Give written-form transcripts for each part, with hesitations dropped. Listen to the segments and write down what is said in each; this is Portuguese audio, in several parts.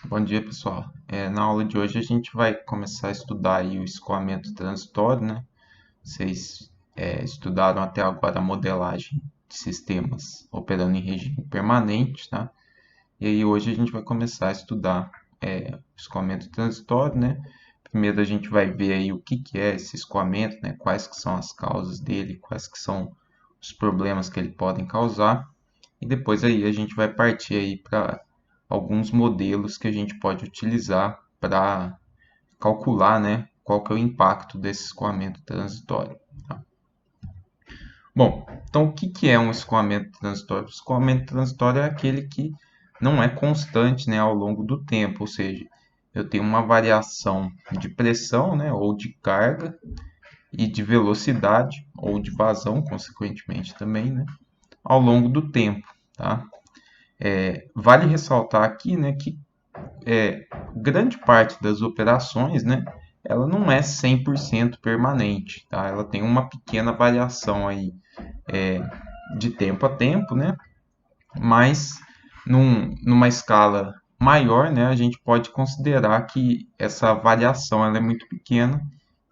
Bom dia, pessoal. Na aula de hoje a gente vai começar a estudar aí o escoamento transitório, né? Vocês estudaram até agora a modelagem de sistemas operando em regime permanente, tá? E aí hoje a gente vai começar a estudar o escoamento transitório, né? Primeiro a gente vai ver aí o que que é esse escoamento, né? Quais que são as causas dele, quais que são os problemas que ele podem causar. E depois aí a gente vai partir aí para alguns modelos que a gente pode utilizar para calcular, né, qual que é o impacto desse escoamento transitório. Tá? Bom, então o que que é um escoamento transitório? O escoamento transitório é aquele que não é constante, né, ao longo do tempo, ou seja, eu tenho uma variação de pressão, né, ou de carga e de velocidade ou de vazão, consequentemente também, né, ao longo do tempo, tá? Vale ressaltar aqui, né, que grande parte das operações, né, ela não é 100% permanente, tá? Ela tem uma pequena variação aí de tempo a tempo, né? Mas numa escala maior, né, a gente pode considerar que essa variação ela é muito pequena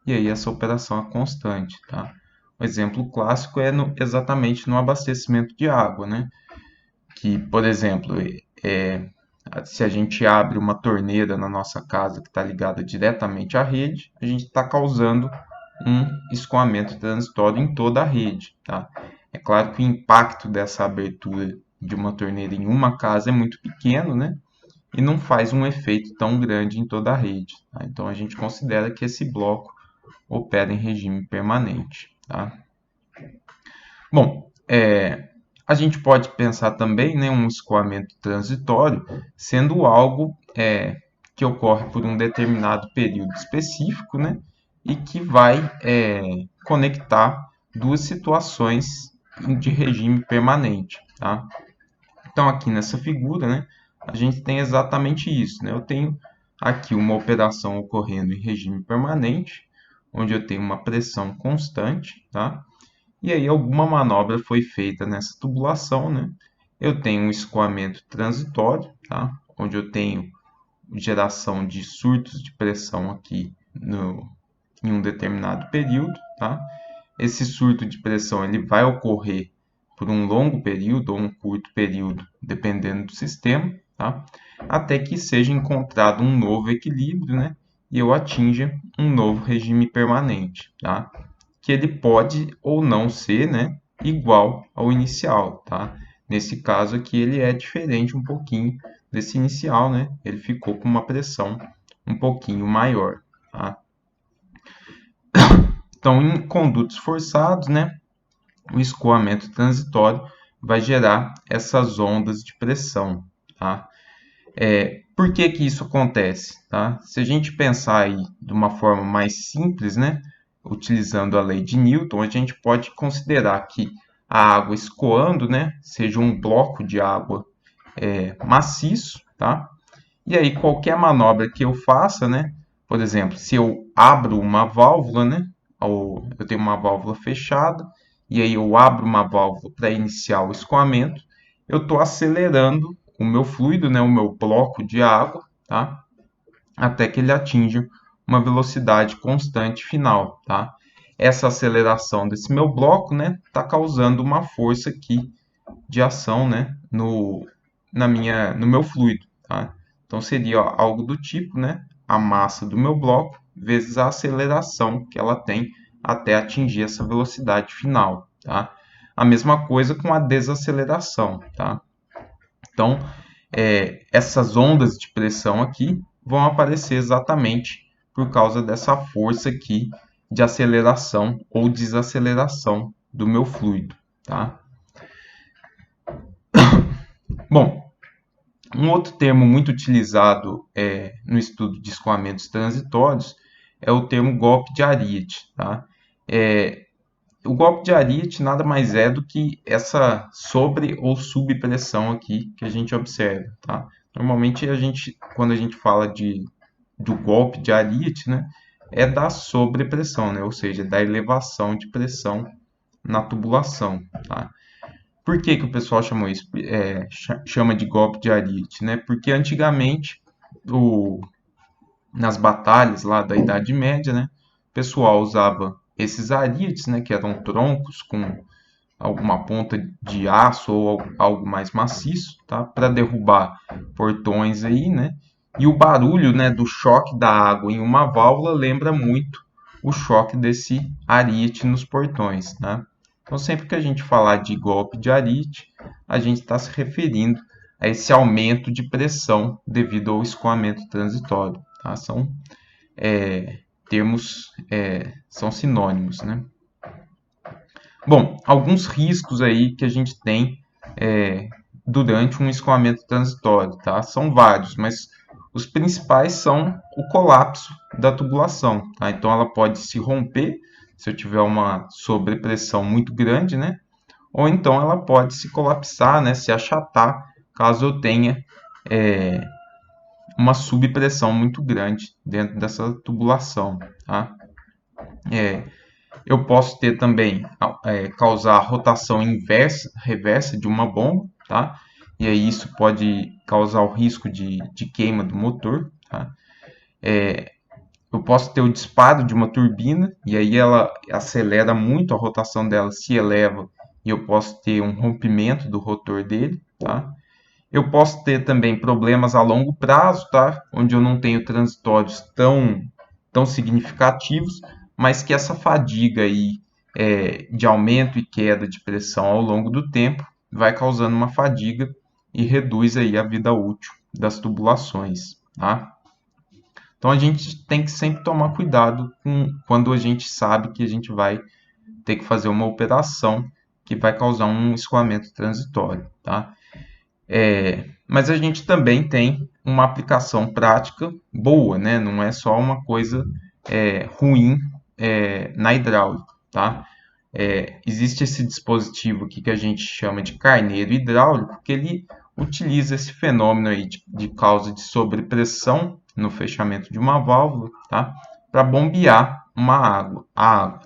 e aí essa operação é constante, tá? O exemplo clássico é exatamente no abastecimento de água, né? Que, por exemplo, é, se a gente abre uma torneira na nossa casa que está ligada diretamente à rede, a gente está causando um escoamento transitório em toda a rede. Tá? É claro que o impacto dessa abertura de uma torneira em uma casa é muito pequeno, né? E não faz um efeito tão grande em toda a rede. Tá? Então a gente considera que esse bloco opera em regime permanente. Tá? Bom, a gente pode pensar também, né, um escoamento transitório sendo algo que ocorre por um determinado período específico, né, e que vai conectar duas situações de regime permanente. Tá? Então, aqui nessa figura, né, a gente tem exatamente isso. Né? Eu tenho aqui uma operação ocorrendo em regime permanente, onde eu tenho uma pressão constante, tá? E aí alguma manobra foi feita nessa tubulação, né? Eu tenho um escoamento transitório, tá? Onde eu tenho geração de surtos de pressão aqui em um determinado período, tá? Esse surto de pressão ele vai ocorrer por um longo período ou um curto período, dependendo do sistema, tá? Até que seja encontrado um novo equilíbrio, né? E eu atinja um novo regime permanente, tá? Que ele pode ou não ser, né, igual ao inicial, tá? Nesse caso aqui ele é diferente um pouquinho desse inicial, né? Ele ficou com uma pressão um pouquinho maior, tá? Então, em condutos forçados, né, o escoamento transitório vai gerar essas ondas de pressão, tá? Por que que isso acontece, tá? Se a gente pensar aí de uma forma mais simples, né, utilizando a lei de Newton, a gente pode considerar que a água escoando, né, seja um bloco de água maciço, tá? E aí qualquer manobra que eu faça, né, por exemplo, se eu abro uma válvula, né, ou eu tenho uma válvula fechada e aí eu abro uma válvula para iniciar o escoamento, eu estou acelerando o meu fluido, né, o meu bloco de água, tá? Até que ele atinja uma velocidade constante final, tá? Essa aceleração desse meu bloco, né, está causando uma força aqui de ação, né, no meu fluido, tá? Então seria algo do tipo, né, a massa do meu bloco vezes a aceleração que ela tem até atingir essa velocidade final, tá? A mesma coisa com a desaceleração, tá? Então, essas ondas de pressão aqui vão aparecer exatamente por causa dessa força aqui de aceleração ou desaceleração do meu fluido, tá? Bom, um outro termo muito utilizado no estudo de escoamentos transitórios é o termo golpe de Ariete, tá? O golpe de Ariete nada mais é do que essa sobre ou subpressão aqui que a gente observa, tá? Normalmente quando a gente fala do golpe de Ariete, né, é da sobrepressão, né? Ou seja, da elevação de pressão na tubulação, tá? Por que que o pessoal chama isso? Chama de golpe de Ariete, né? Porque antigamente nas batalhas lá da Idade Média, né, o pessoal usava esses arietes, né, que eram troncos com alguma ponta de aço ou algo mais maciço, tá, para derrubar portões aí, né? E o barulho, né, do choque da água em uma válvula lembra muito o choque desse ariete nos portões, né? Então, sempre que a gente falar de golpe de ariete, a gente está se referindo a esse aumento de pressão devido ao escoamento transitório, tá? São termos, são sinônimos, né? Bom, alguns riscos aí que a gente tem durante um escoamento transitório, tá? São vários, mas os principais são o colapso da tubulação, tá? Então ela pode se romper se eu tiver uma sobrepressão muito grande, né? Ou então ela pode se colapsar, né? Se achatar, caso eu tenha uma subpressão muito grande dentro dessa tubulação, tá? Eu posso ter também causar rotação inversa, reversa de uma bomba, tá? E aí isso pode causar o risco de queima do motor, tá? Eu posso ter o disparo de uma turbina e aí ela acelera muito, a rotação dela se eleva e eu posso ter um rompimento do rotor dele, tá? Eu posso ter também problemas a longo prazo, tá? Onde eu não tenho transitórios tão significativos, mas que essa fadiga aí de aumento e queda de pressão ao longo do tempo vai causando uma fadiga e reduz aí a vida útil das tubulações, tá? Então a gente tem que sempre tomar cuidado quando a gente sabe que a gente vai ter que fazer uma operação que vai causar um escoamento transitório, tá? Mas a gente também tem uma aplicação prática boa, né? Não é só uma coisa ruim na hidráulica, tá? Existe esse dispositivo aqui que a gente chama de carneiro hidráulico, que ele utiliza esse fenômeno aí de causa de sobrepressão no fechamento de uma válvula, tá? Para bombear a água,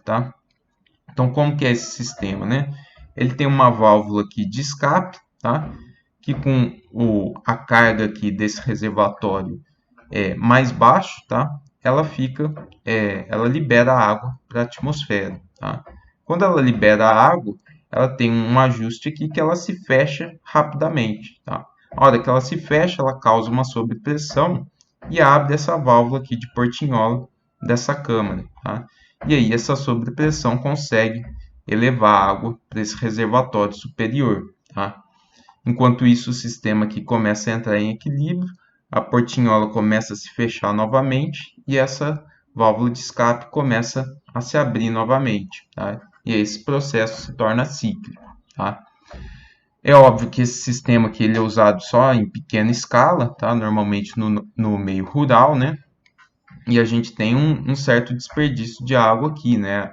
tá? Então, como que é esse sistema, né? Ele tem uma válvula aqui de escape, tá? Que com a carga aqui desse reservatório mais baixo, tá? Ela libera a água para a atmosfera, tá? Quando ela libera a água, ela tem um ajuste aqui que ela se fecha rapidamente, tá? A hora que ela se fecha, ela causa uma sobrepressão e abre essa válvula aqui de portinhola dessa câmara, tá? E aí essa sobrepressão consegue elevar a água para esse reservatório superior, tá? Enquanto isso, o sistema aqui começa a entrar em equilíbrio, a portinhola começa a se fechar novamente e essa válvula de escape começa a se abrir novamente, tá? E esse processo se torna cíclico, tá? É óbvio que esse sistema aqui ele é usado só em pequena escala, tá? Normalmente no meio rural, né? E a gente tem um certo desperdício de água aqui, né?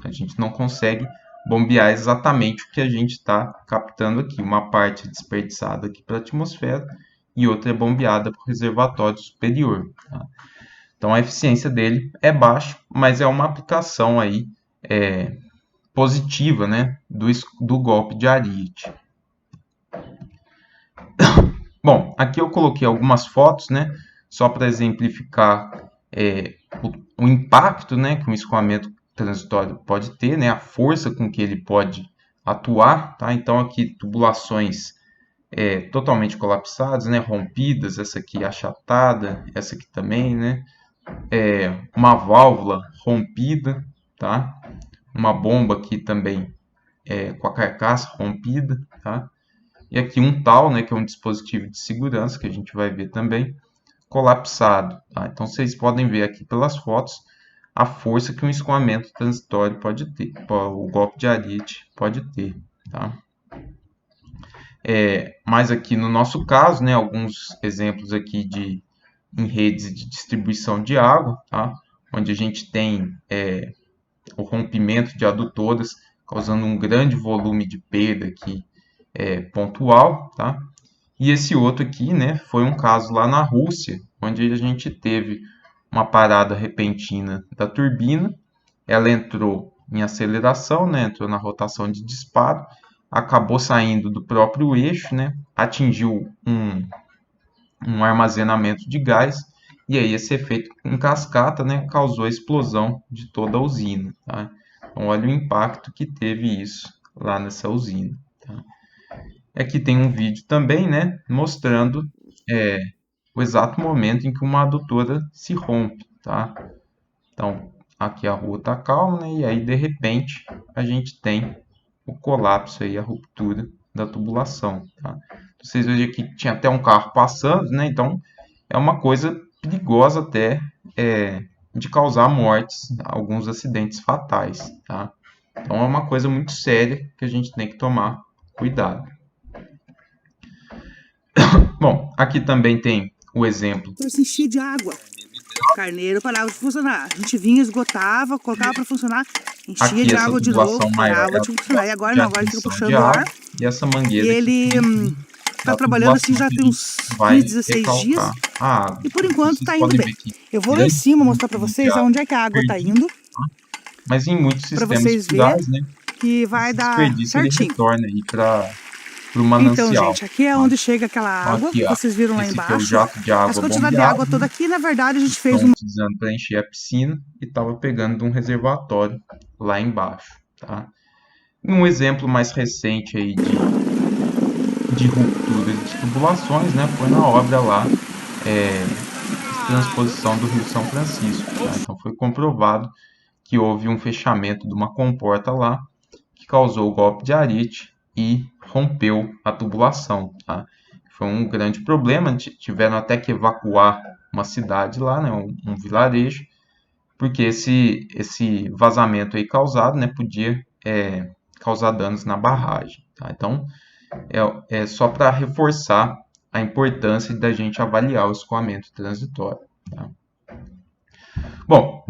A gente não consegue bombear exatamente o que a gente está captando aqui. Uma parte é desperdiçada aqui para a atmosfera e outra é bombeada para o reservatório superior, tá? Então a eficiência dele é baixa, mas é uma aplicação aí positiva, né, do golpe de ariete. Bom, aqui eu coloquei algumas fotos, né, só para exemplificar o impacto, né, que um escoamento transitório pode ter, né, a força com que ele pode atuar, tá? Então aqui tubulações totalmente colapsadas, né, rompidas, essa aqui achatada, essa aqui também, né, uma válvula rompida, tá? Uma bomba aqui também com a carcaça rompida, tá? E aqui um tal, né, que é um dispositivo de segurança que a gente vai ver também, colapsado, tá? Então vocês podem ver aqui pelas fotos a força que um escoamento transitório pode ter, o golpe de ariete pode ter, tá? Mas aqui no nosso caso, né, alguns exemplos aqui em redes de distribuição de água, tá? Onde a gente tem o rompimento de adutoras, causando um grande volume de perda aqui pontual, tá? E esse outro aqui, né, foi um caso lá na Rússia, onde a gente teve uma parada repentina da turbina, ela entrou em aceleração, né, entrou na rotação de disparo, acabou saindo do próprio eixo, né, atingiu um armazenamento de gás, e aí esse efeito em cascata, né, causou a explosão de toda a usina. Tá? Então, olha o impacto que teve isso lá nessa usina. Tá? Aqui tem um vídeo também, né, mostrando o exato momento em que uma adutora se rompe. Tá? Então, aqui a rua está calma, né, e aí de repente a gente tem o colapso aí, a ruptura da tubulação. Tá? Vocês vejam que tinha até um carro passando, né? Então é uma coisa perigosa até de causar mortes, alguns acidentes fatais. Tá? Então é uma coisa muito séria que a gente tem que tomar cuidado. Bom, aqui também tem o exemplo. Se enchia de água. O carneiro parava de funcionar. A gente vinha, esgotava, colocava para funcionar, enchia Aqui de essa água de novo, tubulação maior parava de funcionar. E agora de não, agora ele fica admissão de puxando o água ar. e essa E mangueira ele tá da trabalhando assim tubulação já que a tem gente uns vai 15, 16 dias. recalcar a água. E por enquanto Vocês tá indo podem bem. ver que Eu vou lá em grande cima mostrar para volume de vocês água aonde é que a água tá perdido, indo, mas em muitos para sistemas vocês verem plurais, né, que vai esse dar desperdício ele certinho. retorna aí para o Então, manancial. gente, aqui é Tá? onde chega aquela Então água aqui, que ó, vocês viram lá esse aqui é o embaixo. jato de Essa água quantidade de água bombeado, toda né, aqui, na verdade, a que gente fez estão uma... utilizando para encher a piscina e estava pegando de um reservatório lá embaixo. Tá? E um exemplo mais recente aí de ruptura de tubulações, né, foi na obra lá de transposição do Rio São Francisco. Tá? Então foi comprovado que houve um fechamento de uma comporta lá que causou o golpe de arite e rompeu a tubulação. Tá? Foi um grande problema, tiveram até que evacuar uma cidade lá, né, um vilarejo, porque esse vazamento aí causado, né, podia causar danos na barragem. Tá? Então, é só para reforçar a importância da gente avaliar o escoamento transitório. Tá? Bom,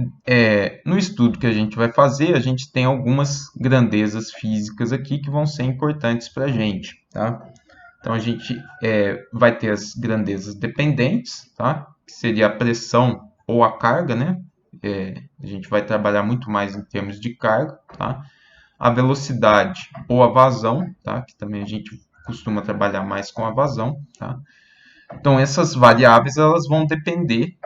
no estudo que a gente vai fazer, a gente tem algumas grandezas físicas aqui que vão ser importantes para a gente. Tá? Então, a gente vai ter as grandezas dependentes, tá? Que seria a pressão ou a carga, né? A gente vai trabalhar muito mais em termos de carga, tá? A velocidade ou a vazão, tá? Que também a gente costuma trabalhar mais com a vazão, tá? Então, essas variáveis elas vão depender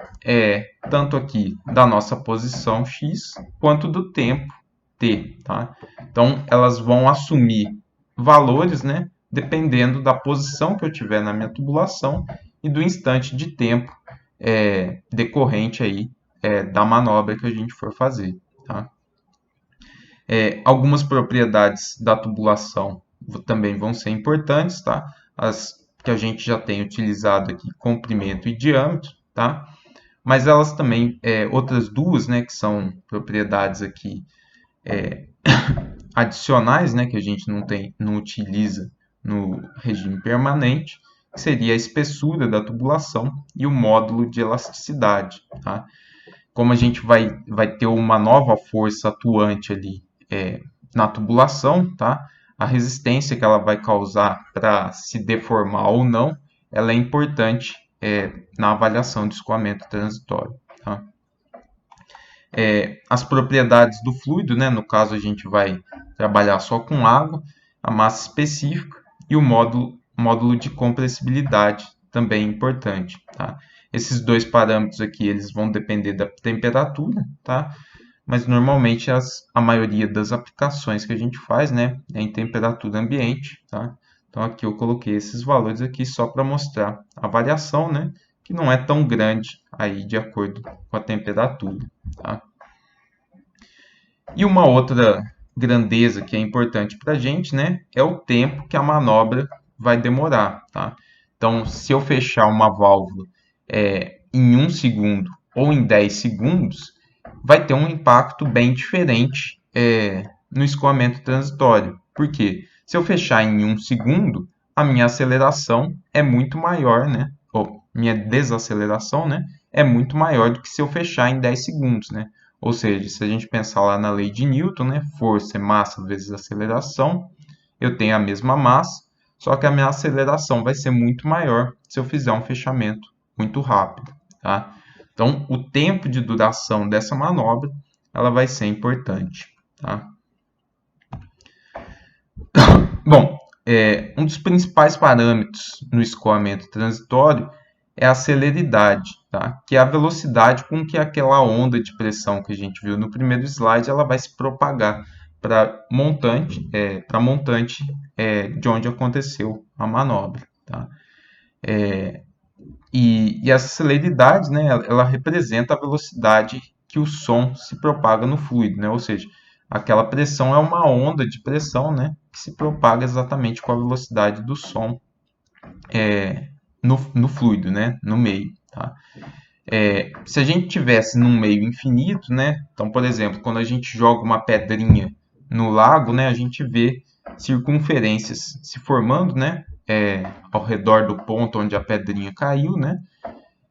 tanto aqui da nossa posição x quanto do tempo t. Tá? Então, elas vão assumir valores, né, dependendo da posição que eu tiver na minha tubulação e do instante de tempo decorrente aí, da manobra que a gente for fazer. Tá? Algumas propriedades da tubulação também vão ser importantes, tá? As que a gente já tem utilizado aqui, comprimento e diâmetro, tá? Mas elas também, outras duas, né, que são propriedades aqui adicionais, né, que a gente não utiliza no regime permanente, que seria a espessura da tubulação e o módulo de elasticidade, tá? Como a gente vai ter uma nova força atuante ali na tubulação, tá? A resistência que ela vai causar para se deformar ou não, ela é importante na avaliação de escoamento transitório. Tá? As propriedades do fluido, né? No caso a gente vai trabalhar só com água, a massa específica e o módulo de compressibilidade também é importante. Tá? Esses dois parâmetros aqui eles vão depender da temperatura, tá? Mas normalmente a maioria das aplicações que a gente faz, né, é em temperatura ambiente, tá? Então aqui eu coloquei esses valores aqui só para mostrar a variação, né, que não é tão grande aí de acordo com a temperatura, tá? E uma outra grandeza que é importante para a gente, né, é o tempo que a manobra vai demorar, tá? Então, se eu fechar uma válvula em 1 segundo ou em 10 segundos, vai ter um impacto bem diferente no escoamento transitório. Por quê? Se eu fechar em 1 segundo, a minha aceleração é muito maior, né? Ou minha desaceleração, né? É muito maior do que se eu fechar em 10 segundos, né? Ou seja, se a gente pensar lá na lei de Newton, né? Força é massa vezes aceleração, eu tenho a mesma massa, só que a minha aceleração vai ser muito maior se eu fizer um fechamento muito rápido, tá? Então, o tempo de duração dessa manobra, ela vai ser importante, tá? Bom, um dos principais parâmetros no escoamento transitório é a celeridade, tá? Que é a velocidade com que aquela onda de pressão que a gente viu no primeiro slide, ela vai se propagar para montante, de onde aconteceu a manobra, tá? E essa celeridade, né, ela representa a velocidade que o som se propaga no fluido, né? Ou seja, aquela pressão é uma onda de pressão, né, que se propaga exatamente com a velocidade do som no fluido, né, no meio, tá? Se a gente tivesse num meio infinito, né, então, por exemplo, quando a gente joga uma pedrinha no lago, né, a gente vê circunferências se formando, né, ao redor do ponto onde a pedrinha caiu, né,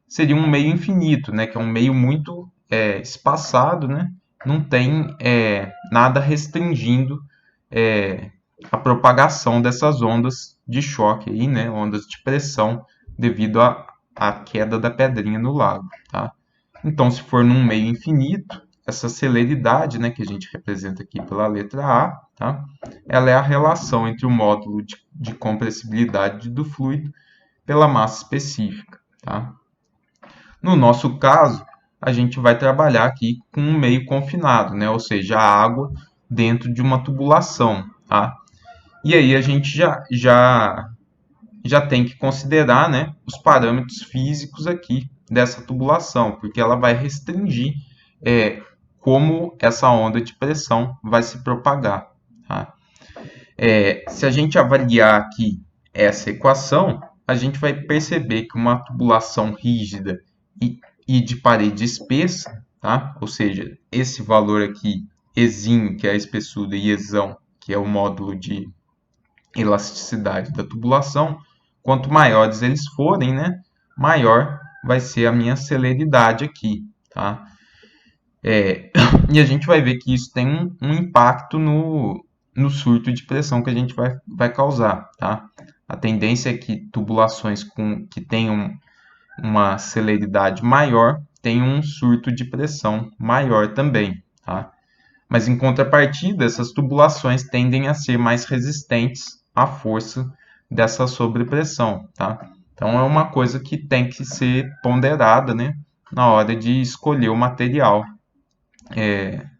seria um meio infinito, né, que é um meio muito espaçado, né, não tem nada restringindo a propagação dessas ondas de choque aí, né, ondas de pressão devido à queda da pedrinha no lago, tá? Então, se for num meio infinito, essa celeridade, né, que a gente representa aqui pela letra A, tá? Ela é a relação entre o módulo de compressibilidade do fluido pela massa específica, tá? No nosso caso, a gente vai trabalhar aqui com um meio confinado, né? Ou seja, a água dentro de uma tubulação, tá? E aí a gente já tem que considerar, né, os parâmetros físicos aqui dessa tubulação, porque ela vai restringir como essa onda de pressão vai se propagar, tá? Se a gente avaliar aqui essa equação, a gente vai perceber que uma tubulação rígida e de parede espessa, tá? Ou seja, esse valor aqui, Ezinho, que é a espessura, e Ezão, que é o módulo de elasticidade da tubulação, quanto maiores eles forem, né, maior vai ser a minha celeridade aqui, tá? E a gente vai ver que isso tem um impacto no surto de pressão que a gente vai causar, tá? A tendência é que tubulações que tenham uma celeridade maior tenham um surto de pressão maior também, tá? Mas em contrapartida, essas tubulações tendem a ser mais resistentes à força dessa sobrepressão, tá? Então é uma coisa que tem que ser ponderada, né, na hora de escolher o material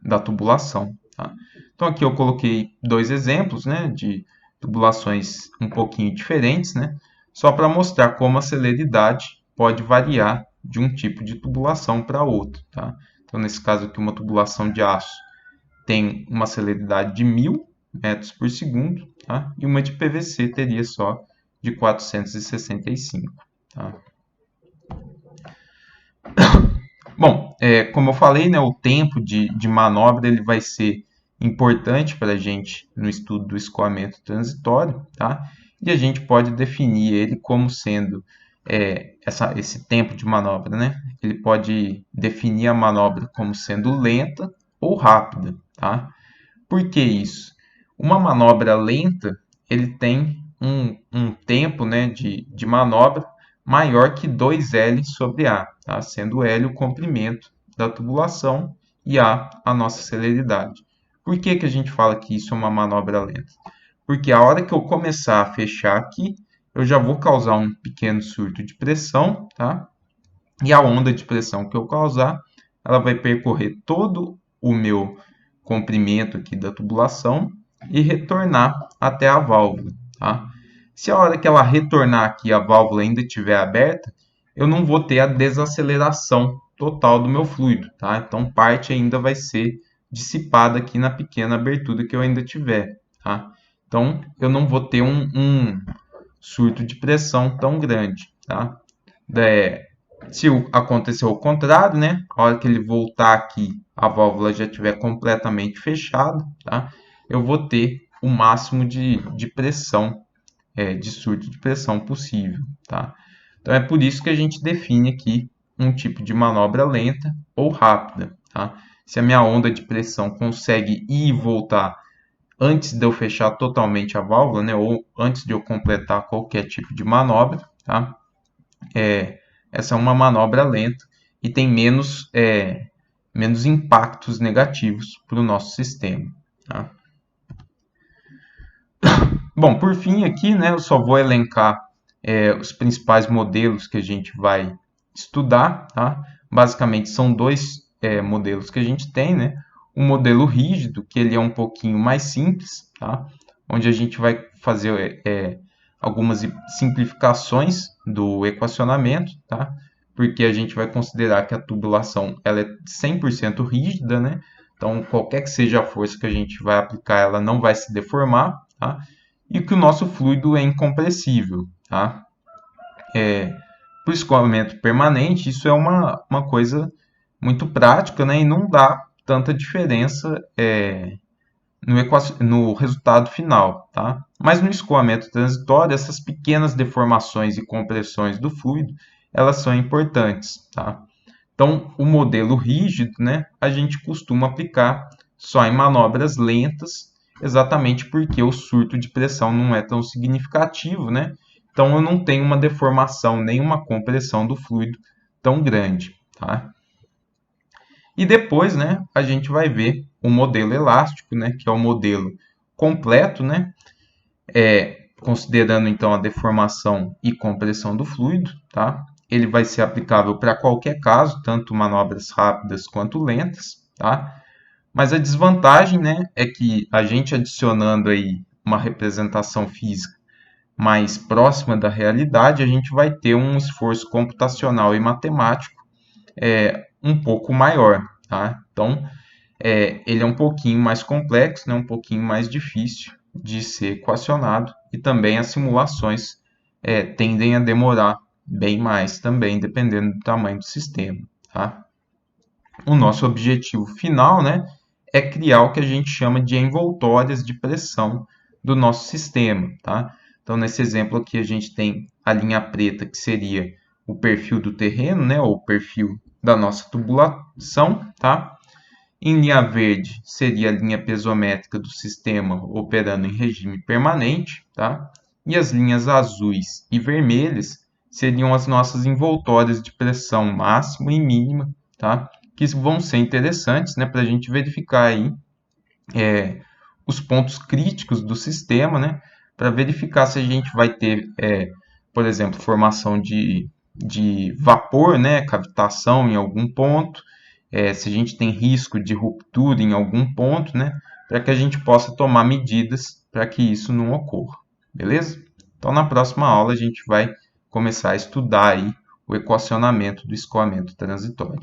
da tubulação, tá? Então aqui eu coloquei dois exemplos, né, de tubulações um pouquinho diferentes, né, só para mostrar como a celeridade pode variar de um tipo de tubulação para outro, tá? Então nesse caso aqui uma tubulação de aço tem uma celeridade de 1000 metros por segundo, tá? E uma de PVC teria só de 465. Tá? Bom, como eu falei, né, o tempo de manobra ele vai ser importante para a gente no estudo do escoamento transitório, tá? E a gente pode definir ele como sendo esse tempo de manobra, né? Ele pode definir a manobra como sendo lenta ou rápida, tá? Por que isso? Uma manobra lenta, ele tem um tempo, né, de manobra maior que 2L sobre A, tá? Sendo L o comprimento da tubulação e A a nossa celeridade. Por que a gente fala que isso é uma manobra lenta? Porque a hora que eu começar a fechar aqui, eu já vou causar um pequeno surto de pressão, tá? E a onda de pressão que eu causar, ela vai percorrer todo o meu comprimento aqui da tubulação e retornar até a válvula, tá? Se a hora que ela retornar aqui a válvula ainda estiver aberta, eu não vou ter a desaceleração total do meu fluido, tá? Então parte ainda vai ser dissipada aqui na pequena abertura que eu ainda tiver, tá? Então eu não vou ter um surto de pressão tão grande, tá? Se acontecer o contrário, né? A hora que ele voltar aqui, a válvula já estiver completamente fechada, tá? Eu vou ter o máximo de pressão, de surto de pressão possível, tá? Então é por isso que a gente define aqui um tipo de manobra lenta ou rápida, tá? Se a minha onda de pressão consegue ir e voltar antes de eu fechar totalmente a válvula, né? Ou antes de eu completar qualquer tipo de manobra, tá? Essa é uma manobra lenta e tem menos impactos negativos para o nosso sistema, tá? Bom, por fim aqui, né, eu só vou elencar os principais modelos que a gente vai estudar, tá? Basicamente são dois modelos que a gente tem, né? O modelo rígido, que ele é um pouquinho mais simples, tá? Onde a gente vai fazer algumas simplificações do equacionamento, tá? Porque a gente vai considerar que a tubulação ela é 100% rígida, né? Então, qualquer que seja a força que a gente vai aplicar, ela não vai se deformar, tá? E que o nosso fluido é incompressível, tá? Para o escoamento permanente, isso é uma coisa muito prática, né? E não dá tanta diferença no resultado final, tá? Mas no escoamento transitório, essas pequenas deformações e compressões do fluido, elas são importantes, tá? Então, o modelo rígido, né, a gente costuma aplicar só em manobras lentas, exatamente porque o surto de pressão não é tão significativo, né? Então, eu não tenho uma deformação nem uma compressão do fluido tão grande, tá? E depois, né, a gente vai ver o modelo elástico, né, que é o modelo completo, né, considerando então a deformação e compressão do fluido, tá? Ele vai ser aplicável para qualquer caso, tanto manobras rápidas quanto lentas, tá? Mas a desvantagem, né, é que a gente adicionando aí uma representação física mais próxima da realidade, a gente vai ter um esforço computacional e matemático um pouco maior, tá? Então, ele é um pouquinho mais complexo, né, um pouquinho mais difícil de ser equacionado e também as simulações tendem a demorar bem mais também, dependendo do tamanho do sistema, tá? O nosso objetivo final, né, é criar o que a gente chama de envoltórias de pressão do nosso sistema, tá? Então, nesse exemplo aqui, a gente tem a linha preta, que seria o perfil do terreno, né, ou o perfil da nossa tubulação, tá? Em linha verde, seria a linha piezométrica do sistema operando em regime permanente, tá? E as linhas azuis e vermelhas seriam as nossas envoltórias de pressão máxima e mínima, tá? Que vão ser interessantes, né, para a gente verificar aí os pontos críticos do sistema, né, para verificar se a gente vai ter, por exemplo, formação de vapor, né, cavitação em algum ponto, se a gente tem risco de ruptura em algum ponto, né, para que a gente possa tomar medidas para que isso não ocorra, beleza? Então, na próxima aula, a gente vai começar a estudar aí o equacionamento do escoamento transitório.